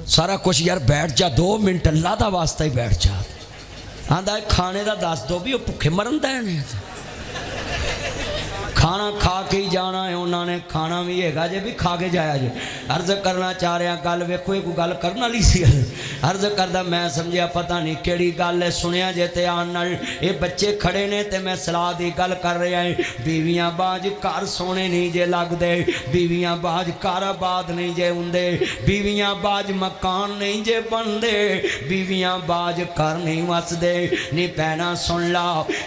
सारा कुछ यार बैठ जा 2 मिनट अल्लाह का वास्ता ही बैठ जा। आंदा खाने का दस दो भी भुखे मरन देने खाना खा के ही जाना है उन्होंने खाना भी है जे भी खा के जाया जे। अर्ज करना चाह रहा गल वेखो एक गल करने वाली सी अर्ज करदा मैं समझिया पता नहीं केड़ी गल है सुनिया जे ते आन नाल ये बच्चे खड़े ने ते मैं सलाह की गल कर रहा है। बीवियां बाज घर सोने नहीं जे लगदे, बीवियां बाज घर आबाद नहीं जे हुंदे, बीवियां बाज मकान नहीं जे बनदे, बीवियां बाज घर नहीं वसदे। नी भैणा सुन ला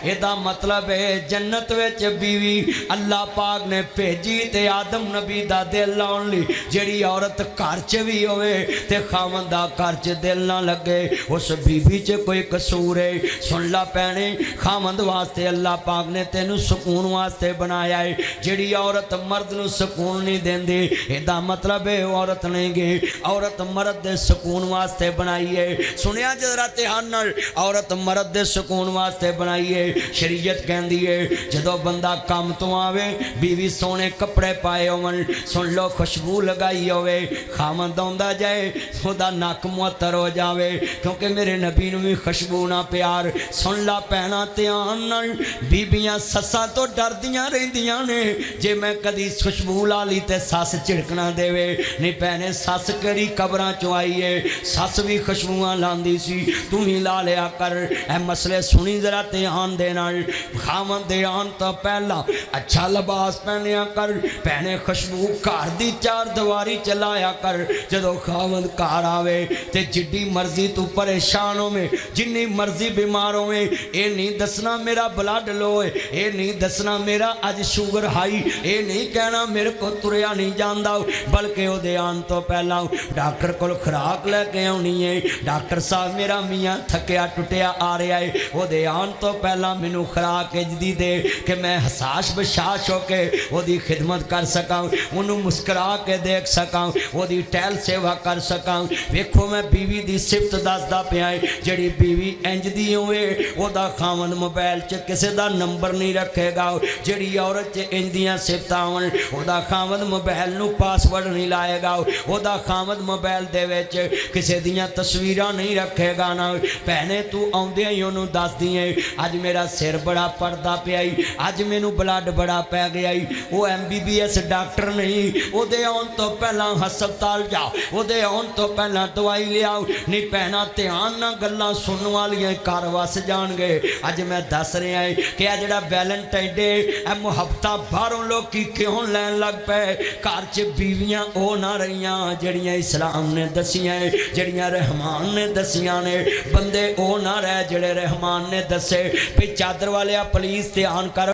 एदा मतलब है जन्नत विच बीवी अल्लाह पाक ने भेजी ते आदम नबी दा दिल लाउण लई। जेड़ी औरत घर च भी होवे ते खावंद दा घर च दिल ना लगे उस बीबी च कोई कसूर है। सुन ला भैणे खावंद वास्ते अल्लाह पाक ने तेनू सुकून वास्ते बनाया है। जेड़ी औरत मर्द नू सुकून नहीं देंदी एदा मतलब है औरत नहीं गे, औरत मर्द दे सुकून वास्ते बनाई है। सुनिया जरा ध्यान नाल औरत मर्द दे सुकून वास्ते बनाई है। शरीयत कहंदी है जदों बंदा काम तो आवे बीवी सोने कपड़े पाए होवन सुन लो खुशबू लगाई होवे खावंद आउंदा जाए ओदा नक मुअत्तर हो जावे क्योंकि मेरे नबी नूं भी खुशबू ना प्यार। सुन ला भैणा ध्यान नाल बीबियां सस्सां तो डरदियां रहिंदियां ने जे मैं कदी खुशबू ला ली ते सस झिड़कना देवे। नहीं भैणे सस केड़ी कबरां चों आई है, सस भी खुशबूआं लांदी सी तू भी ला लिया कर। ए मसले सुनी जरा ध्यान दे नाल खावंद दे आउण तो पहला अच्छा लिबास पहनिया कर भैने खुशबू घर की चार दीवारी चलाया कर। जदों खावंद घर आवे ते जिड्डी मर्जी तू परेशान होवे जिन्नी मर्जी बीमार होवे ये नहीं दसना मेरा ब्लड लो है, ये नहीं दसना मेरा अज शुगर हाई, ये नहीं कहना मेरे को तुरया नहीं जाता बल्कि वो आने तो पहला डॉक्टर को खुराक लैके आनी है। डॉक्टर साहब मेरा मियाँ थकिया टुटिया आ रहा है वो आने तो पहला मैनू खुराक इजदी दे कि मैं हसाश बशाश होके ओदी खिदमत कर सका, उन्होंने मुस्करा के देख सका, ओदी टहल सेवा कर सका। वेखो मैं बीवी की सिफत दसदा पिया जिहड़ी बीवी इंज दी होवे ओदा खावंद मोबाइल च किसी का नंबर नहीं रखेगा। जिहड़ी औरत च इंज दियां सिफतां आवन ओदा खावंद मोबाइल नूं पासवर्ड नहीं लाएगा, ओदा खावंद मोबाइल दे विच किसी दियां तस्वीरां नहीं रखेगा। ना भैने तू आउंदे ही ओनू दसदी है अज मेरा सिर बड़ा पड़दा पिया, अज मैनू ब्लड बड़ा पै गया। वो MBBS डॉक्टर नहीं ओदे आउण तो पहला हस्पताल जाओ, ओदे आउण तो पहला दवाई लियाओ। नहीं भैणा ध्यान ना गल्लां सुनने वालियां घर वस जाणगे। अज मैं दस रहा है कि आ जिहड़ा वैलेंटाइन डे ए मुहब्बतां बाहरों लोग क्यों लैन लग पे, घर च बीवियां ओ ना रहियां जिहड़ियां इस्लाम ने दसियां जिहड़ियां रहमान ने दसियां ने। बंदे ओ ना रह जिहड़े रहमान ने दसे भी चादर वाले पुलिस ध्यान कर